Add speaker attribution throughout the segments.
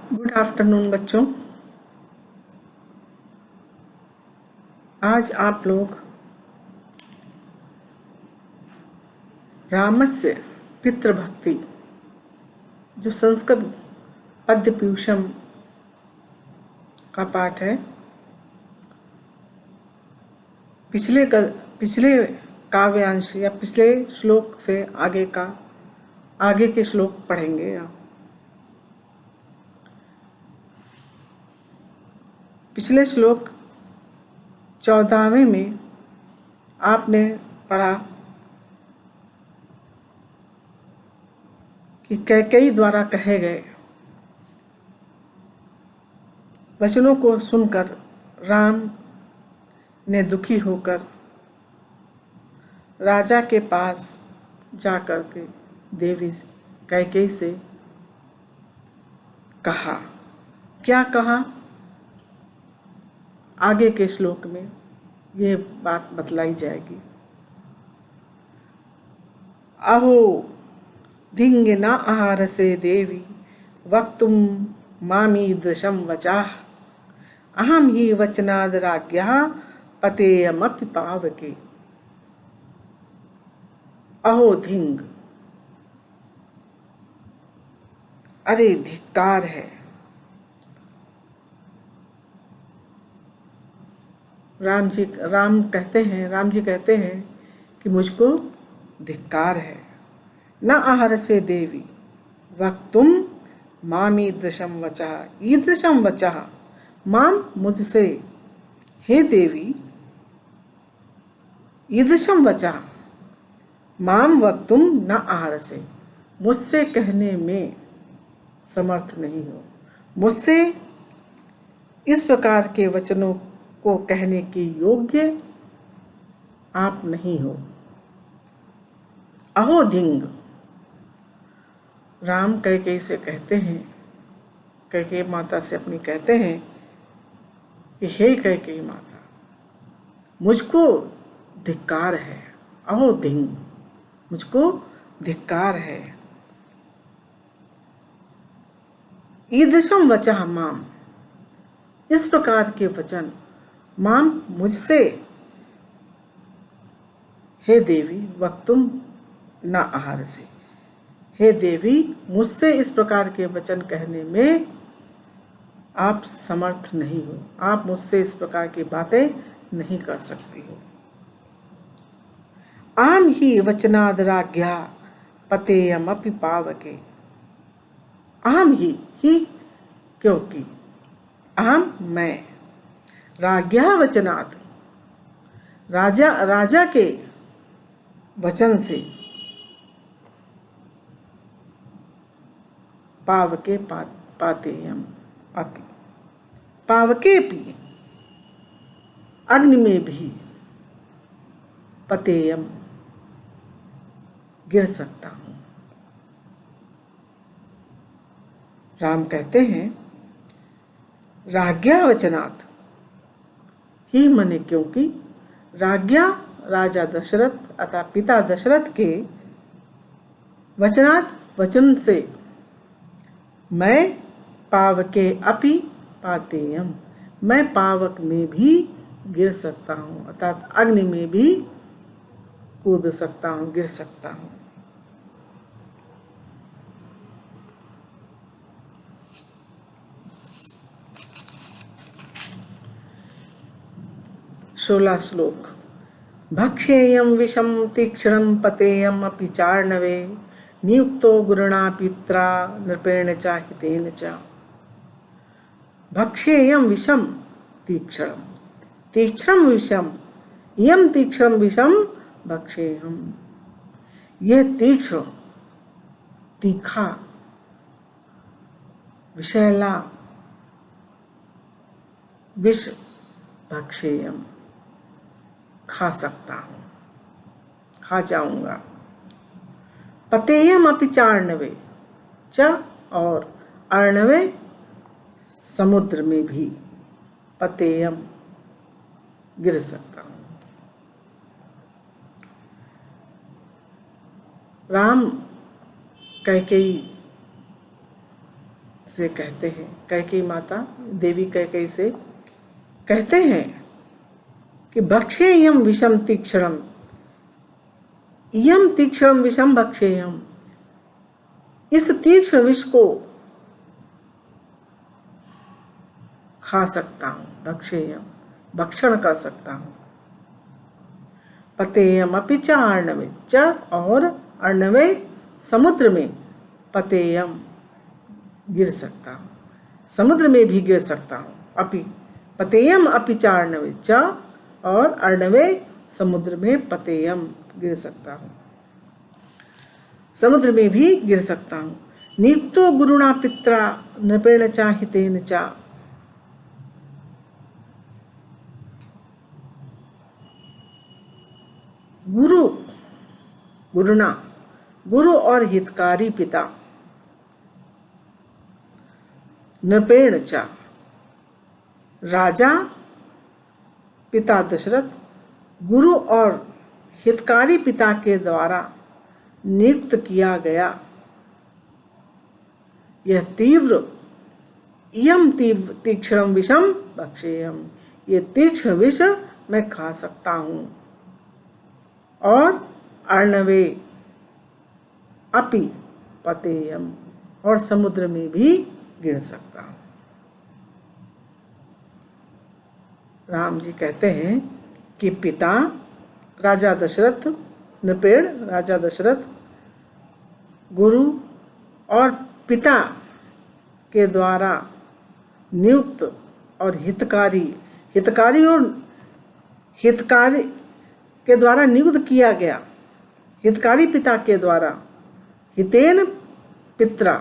Speaker 1: Good afternoon बच्चों। आज आप लोग रामस्य पितृभक्ति जो संस्कृत पद्य पीयूषम का पाठ है, पिछले काव्यांश या पिछले श्लोक से आगे के श्लोक पढ़ेंगे आप। पिछले श्लोक 14वें में आपने पढ़ा कि कैकेयी द्वारा कहे गए वचनों को सुनकर राम ने दुखी होकर राजा के पास जाकर के देवी कैकेयी से कहा। क्या कहा, आगे के श्लोक में ये बात बतलाई जाएगी। अहो धिंग न आहारसे देवी वक्तुम मामीदृशं वचाः अहम ही वचनाद राज्ञः पतेयमपि पावके। अहो धिंग, अरे धिक्कार है। राम जी कहते हैं कि मुझको धिक्कार है। न आहरसे देवी वक्तुम माम ईदृशम वचः। ईदृशम वचः माम मुझसे, हे देवी, ईदृशम वचः माम वक्तुम न आहरसे, मुझसे कहने में समर्थ नहीं हो, मुझसे इस प्रकार के वचनों को कहने के योग्य आप नहीं हो। अहो धिंग, राम कैकेयी से कहते हैं, कैकेयी माता से अपनी कहते हैं कि हे कैकेयी माता, मुझको धिक्कार है। अहो धिंग, मुझको धिक्कार है। ईदृशम वचः माम, इस प्रकार के वचन माम मुझसे, हे देवी, वक्तुम न आहरसे, हे देवी, मुझसे इस प्रकार के वचन कहने में आप समर्थ नहीं हो, आप मुझसे इस प्रकार की बातें नहीं कर सकती हो। आम ही वचनाद राज्ञा पतेयमपि पावके। आम ही क्योंकि, आम मैं, राज्ञा वचनात्, राजा के वचन से, पावके पातेयम अपि, पावके भी, अग्नि में भी, पतेयम, गिर सकता हूँ। राम कहते हैं राज्ञा वचनात् ही, मने क्योंकि राज्ञा राजा दशरथ अतः पिता दशरथ के वचनात् वचन से, मैं पावके अपि पातेयम, मैं पावक में भी गिर सकता हूँ, अर्थात अग्नि में भी कूद सकता हूँ, गिर सकता हूँ। सोलह श्लोक। भक्षेयं विषं तीक्ष्णं पतेयम अपि चार्णवे नियुक्तो गुरुणा पित्रा नृपेण च हितेन च। भक्षेयं विषं तीक्ष्णं, तीक्ष्णं विषं, यम तीक्ष्णं विषं भक्षेयं, यह तीक्ष्ण, तीखा, विषैला विष भक्षेयम, खा सकता हूँ, खा जाऊंगा। पतेयम अपि चार्णवे, च और अर्णवे, समुद्र में भी, पतेयम, गिर सकता हूँ। राम कैकेयी से कहते हैं, कैकेयी माता देवी कैकेयी से कहते हैं कि भक्षेयम विषम तीक्ष्णम, यम तीक्ष्णम विषम भक्षेयम, इस तीक्ष्ण विष को खा सकता हूँ, भक्षेयम भक्षण कर सकता हूँ। पतेयम अपि च अर्णवे, च और अर्णवे समुद्र में, पतेयम गिर सकता हूँ, समुद्र में भी गिर सकता हूँ। अपि पतेयम अपि च अर्णवे, च और अर्णवे समुद्र में, पतेयम गिर सकता हूँ, समुद्र में भी गिर सकता हूँ। नियुक्तो गुरुणा पित्रा नृपेण च हितेन च, गुरुणा गुरु और हितकारी पिता, नृपेण च राजा पिता दशरथ, गुरु और हितकारी पिता के द्वारा नियुक्त किया गया यह तीव्र यम तीक्ष्ण विषम भक्षेयम, ये तीक्ष्ण विष मैं खा सकता हूँ। और अर्णवे अपि पतेयम, और समुद्र में भी गिर सकता हूँ। राम जी कहते हैं कि पिता राजा दशरथ, नृपेण राजा दशरथ, गुरु और पिता के द्वारा नियुक्त और हितकारी और हितकारी के द्वारा नियुक्त किया गया, हितकारी पिता के द्वारा, हितेन पित्रा,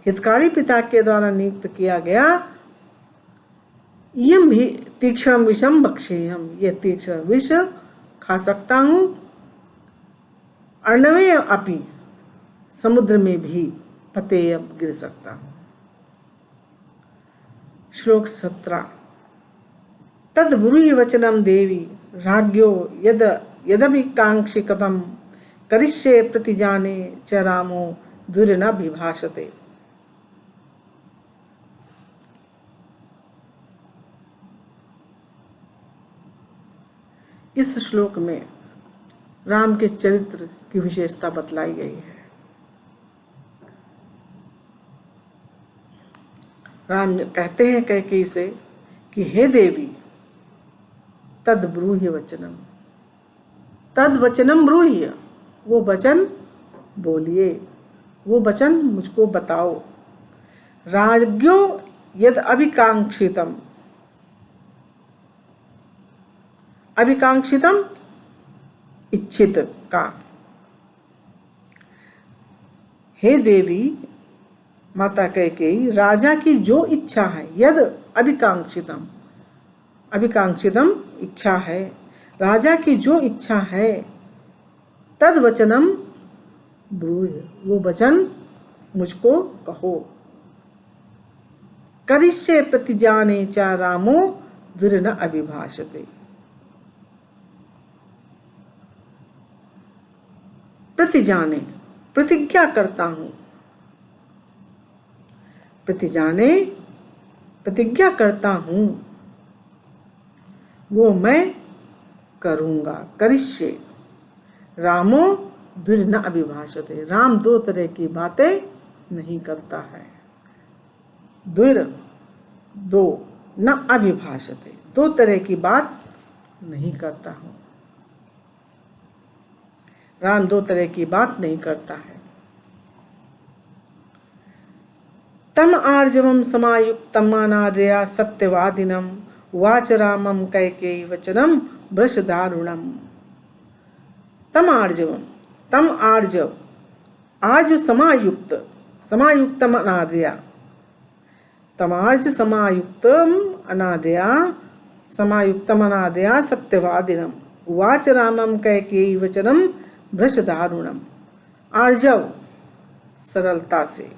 Speaker 1: हितकारी पिता के द्वारा नियुक्त किया गया, यम भी तीक्ष्ण विषम भक्षेयम, ये तीक्ष्ण विष खा सकता हूँ। अर्णवे अपि, समुद्र में भी, पतेयम गिर सकता हूँ। श्लोक 17। तद ब्रूहि वचनम देवी राज्ञो यदपि कांक्षिकतम करिष्ये प्रतिजाने च रामो दुर्न विभाषते। इस श्लोक में राम के चरित्र की विशेषता बतलाई गई है। राम कहते हैं कैकेयी से कि हे देवी, तद ब्रूहि वचनम, तद वचनम ब्रूहि, वो वचन बोलिए, वो वचन मुझको बताओ। राज्ञो यद अभिकांक्षितम, अभिकांक्षितम इच्छित का, हे देवी माता कैकेयी, राजा की जो इच्छा है, यद अभिकांक्षितम, अभिकांक्षितम इच्छा है, राजा की जो इच्छा है, तद वचनम ब्रूहि, वो वचन मुझको कहो। करिष्ये प्रतिजाने च रामो दुर्न अभिभाषते, प्रतिजाने प्रतिज्ञा करता हूँ, प्रतिजाने प्रतिज्ञा करता हूँ, वो मैं करूँगा। करिष्ये, रामो दुर्न अभिभाषते, राम दो तरह की बातें नहीं करता है। दुर दो, न अभिभाषते, दो तरह की बात नहीं करता हूँ। राम दो तरह की बात नहीं करता है। तम आर्जवम समायुक्तम अनार्या सत्यवादिनम उवाच रामम कैकेयी वचनम वृषदारुणम। तम आर्जवम, तम आर्जव, आर्ज समायुक्त, समायुक्तम अनार्या, तमार्ज समायुक्तम अनार्या, समायुक्तम अनार्या सत्यवादिनम उवाच रामम कैकेयी वचनम भ्रष्टदारुणम। आर्जव सरलता से,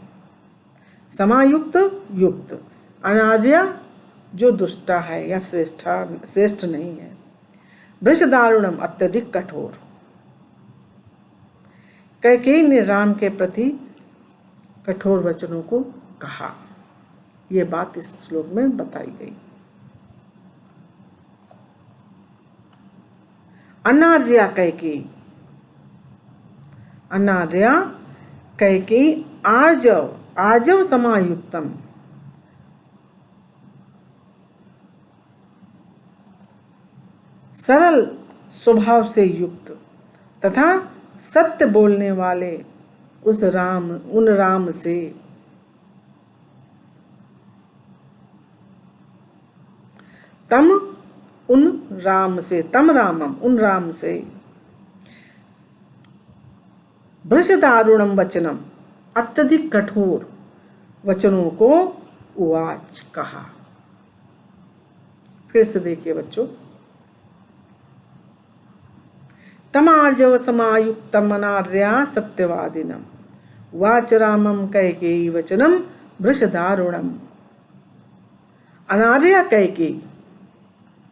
Speaker 1: समायुक्त युक्त, अनार्या जो दुष्टा है या श्रेष्ठ नहीं है, भ्रष्टदारुणम अत्यधिक कठोर। कैकेयी ने राम के प्रति कठोर वचनों को कहा। ये बात इस श्लोक में बताई गई। अनार्या कैकेयी, अनार्या कैकेयी आर्जव, आर्जव समायुक्तम, सरल स्वभाव से युक्त तथा सत्य बोलने वाले उन राम से, तम रामम उन राम से, भृशदारुणम वचनम अत्यधिक कठोर वचनों को उवाच कहा। फिर से देखिए बच्चों, तमार्जव समायुक्तम अनार्या सत्यवादिनम वाच रामम कैकेयी वचनम वृषदारुणम। अनार्या कैकेयी,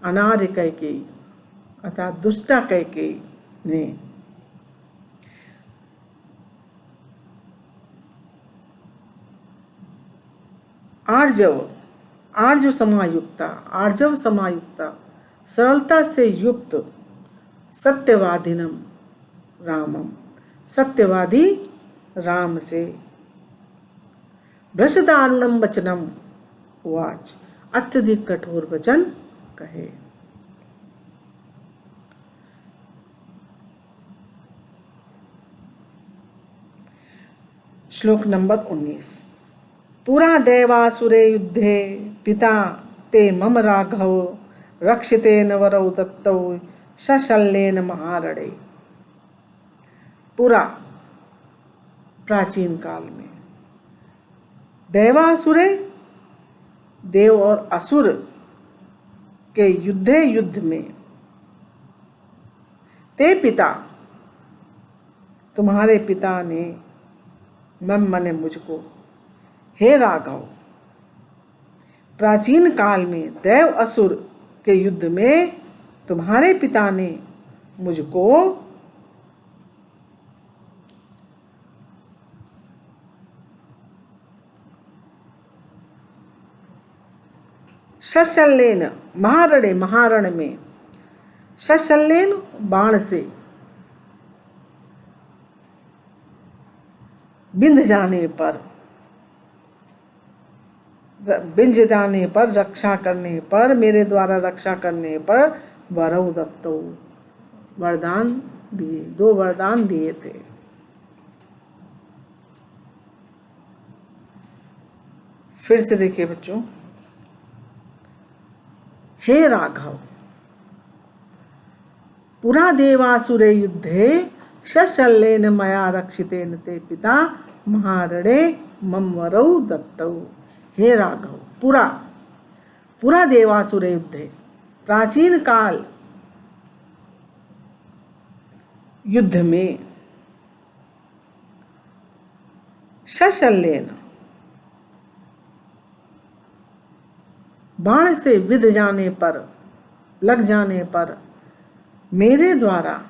Speaker 1: अनार्य कैकेयी अर्थात दुष्टा कैकेयी ने आर्जव समायुक्ता सरलता से युक्त सत्यवादिनम रामम, सत्यवादी राम से, भृशदारुणम वचनम उवाच अत्यधिक कठोर वचन कहे। श्लोक नंबर 19। पुरा दैवासुरे युद्धे पिता ते मम राघव रक्षितेन वरौ दत्तौ सशल्येन महारणे। पुरा प्राचीन काल में, दैवासुरे देव और असुर के युद्ध में, ते पिता तुम्हारे पिता ने, मम मने मुझको, हे राघव, प्राचीन काल में देव असुर के युद्ध में तुम्हारे पिता ने मुझको सशल्येन महारण में, सशल्येन बाण से, बिंध जाने पर रक्षा करने पर, मेरे द्वारा रक्षा करने पर वरौ दत्तौ वरदान दिए, 2 वरदान दिए थे। फिर से देखिए बच्चों, हे राघव, पुरा देवासुरे युद्धे सशल्येन मया रक्षितेन ते पिता महारणे मम वरौ दत्तौ। हे राघव, पुरा देवासुरे युद्धे, प्राचीन काल युद्ध में, सशल्येन बाण से विध जाने पर, लग जाने पर, मेरे द्वारा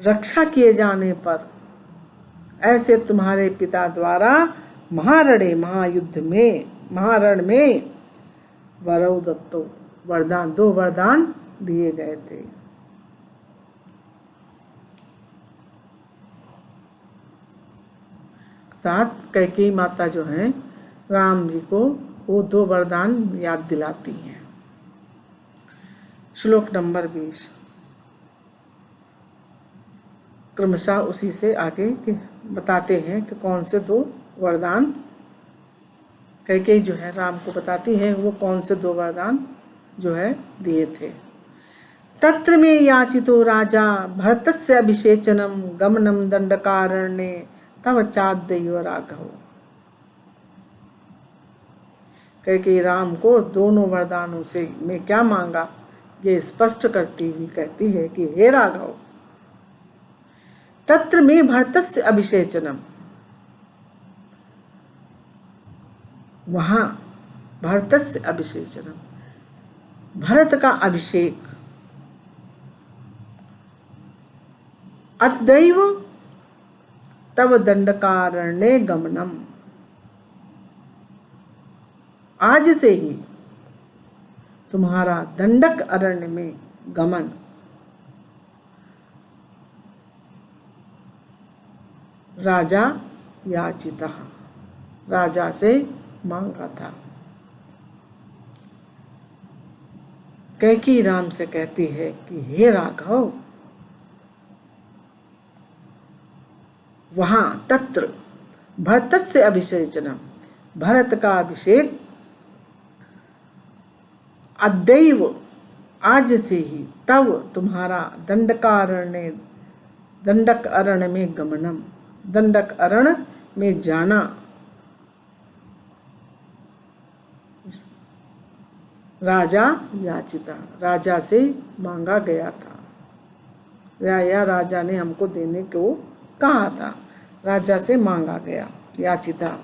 Speaker 1: रक्षा किए जाने पर, ऐसे तुम्हारे पिता द्वारा महारणे महायुद्ध में, महारण में वरौ दत्तो वरदान, 2 वरदान दिए गए थे। अर्थात कैकेयी माता जो हैं राम जी को वो 2 वरदान याद दिलाती हैं। श्लोक नंबर 20 क्रमशः उसी से आगे बताते हैं कि कौन से 2 वरदान कैकेयी जो है राम को बताती है, वो कौन से 2 वरदान जो है दिए थे। तत्र में याचितो राजा भरतस्य अभिषेचनम गमनम दंडकारण्ये तव चाद्यैव राघव। कैकेयी राम को दोनों वरदानों से मैं क्या मांगा ये स्पष्ट करती हुई कहती है कि हे राघव, तत्र में भरतस्य अभिषेचनम, वहां भरतस्य अभिषेचनम, भरत का अभिषेक, अद्यैव तव दंडकारण्ये गमनम, आज से ही तुम्हारा दंडक अरण्य में गमन। राजा याचितः, राजा से मांगा था। कैकेयी राम से कहती है कि हे राघव, वहां तत्र भरतस्य अभिषेचनम, भरत का अभिषेक अद्यैव, आज से ही, तब तुम्हारा दंडक अरण्य में गमनम, दंडक अरण्य में जाना। राजा याचिता, राजा से मांगा गया था, या राजा ने हमको देने को कहा था, राजा से मांगा गया, याचिता।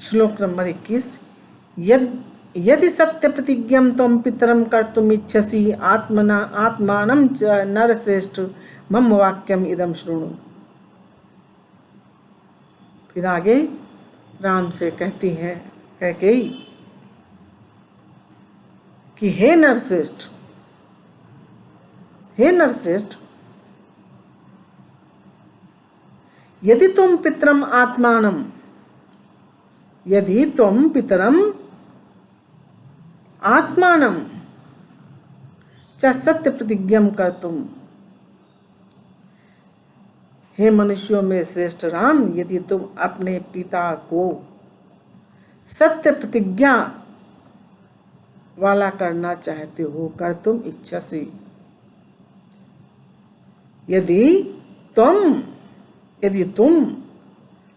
Speaker 1: श्लोक नंबर 21। यदि सत्य प्रतिज्ञम त्वं पितरम कर्तुम इच्छसि आत्मानं च नरश्रेष्ठ मम वाक्यम इदं शृणु। फिर आगे राम से कहती है कैकेयी कि हे नरश्रेष्ठ, हे नरश्रेष्ठ, यदि तुम पितरम आत्मानम, यदि तुम पितरम आत्मानम च सत्य प्रतिज्ञम कर्तुम, हे मनुष्यों में श्रेष्ठ राम, यदि तुम अपने पिता को सत्य प्रतिज्ञा वाला करना चाहते हो, कर तुम इच्छसि, यदि तुम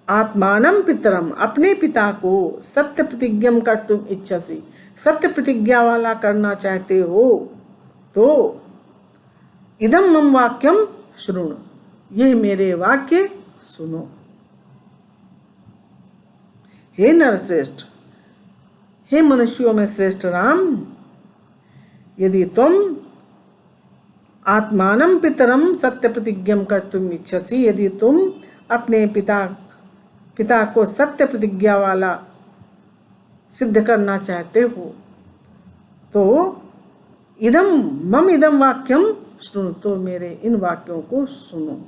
Speaker 1: आत्मानं पितरम, अपने पिता को सत्य प्रतिज्ञम कर तुम इच्छसि, सत्य प्रतिज्ञा वाला करना चाहते हो, तो इदम मम वाक्यम शृणु, ये मेरे वाक्य सुनो। हे नरश्रेष्ठ, हे मनुष्यों में श्रेष्ठ राम, यदि तुम आत्मानं पितरम सत्य प्रतिज्ञम कर तुम इच्छसि, यदि तुम अपने पिता को सत्य प्रतिज्ञा वाला सिद्ध करना चाहते हो, तो मम इदम वाक्यम सुनो, तो मेरे इन वाक्यों को सुनो।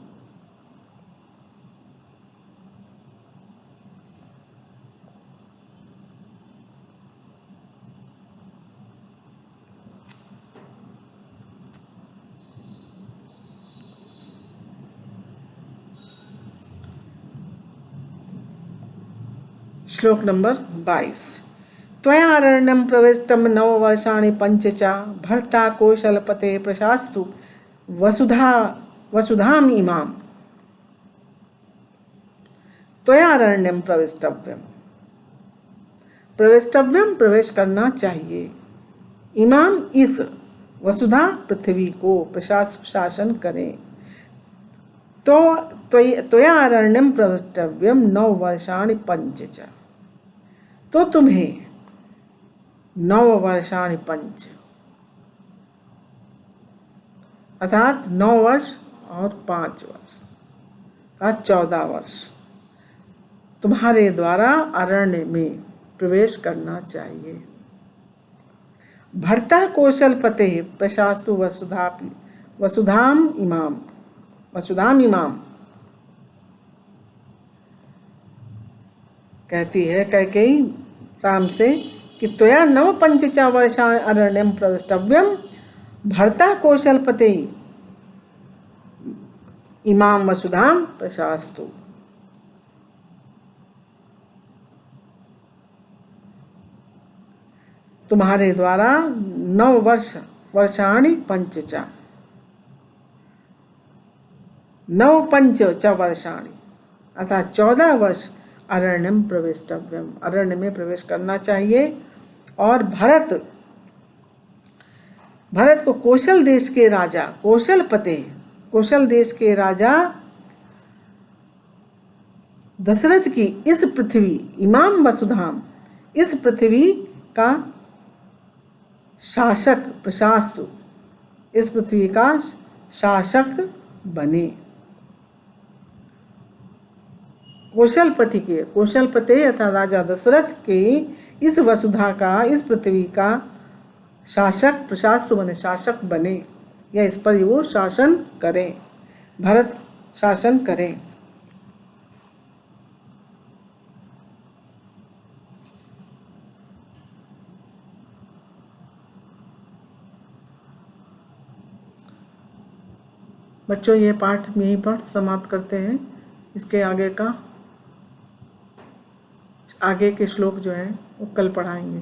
Speaker 1: श्लोक नंबर 22। त्वयारण्यं प्रविष्टं नववर्षाणि पञ्च च, भर्ता कौशलपते प्रशास्तु वसुधाम इमाम। त्वयारण्यं प्रविष्टव्यम, प्रवेश करना चाहिए, इमाम इस, वसुधा पृथ्वी को, शासन करें। तो त्वयारण्यं प्रविष्टव्यम 9 वर्षाणि पञ्च च, तो तुम्हें 9 वर्षाणि पंच, अर्थात 9 वर्ष और 5 वर्ष का 14 वर्ष तुम्हारे द्वारा अरण्य में प्रवेश करना चाहिए। भर्ता कौशलपते प्रशास्तु वसुधाम इमाम। कहती है कैकेयी राम से कि त्वया 9 पंच वर्षाणि अरण्यं प्रवेष्टव्यम, भर्ता कौशलपते इमाम वसुधाम प्रशास्तु। तुम्हारे द्वारा 9 वर्षाणि पंच च, 9 पंच च वर्षाणि, अर्थात 14 वर्ष अरण्यम प्रवेष्टव्यम, अरण्य में प्रवेश करना चाहिए। और भरत को कौशल देश के राजा, कौशल देश के राजा दशरथ की इस पृथ्वी, इमाम वसुधाम, इस पृथ्वी का शासक, प्रशास्तु, इस पृथ्वी का शासक बने। कौशलपति के, कौशलपति अर्थात राजा दशरथ के इस वसुधा का, इस पृथ्वी का शासक, प्रशासु बने, शासक बने, या इस पर वो शासन करें, भरत शासन करें। बच्चों ये पाठ यहीं पर समाप्त करते हैं। इसके आगे के श्लोक जो है वो कल पढ़ाएंगे।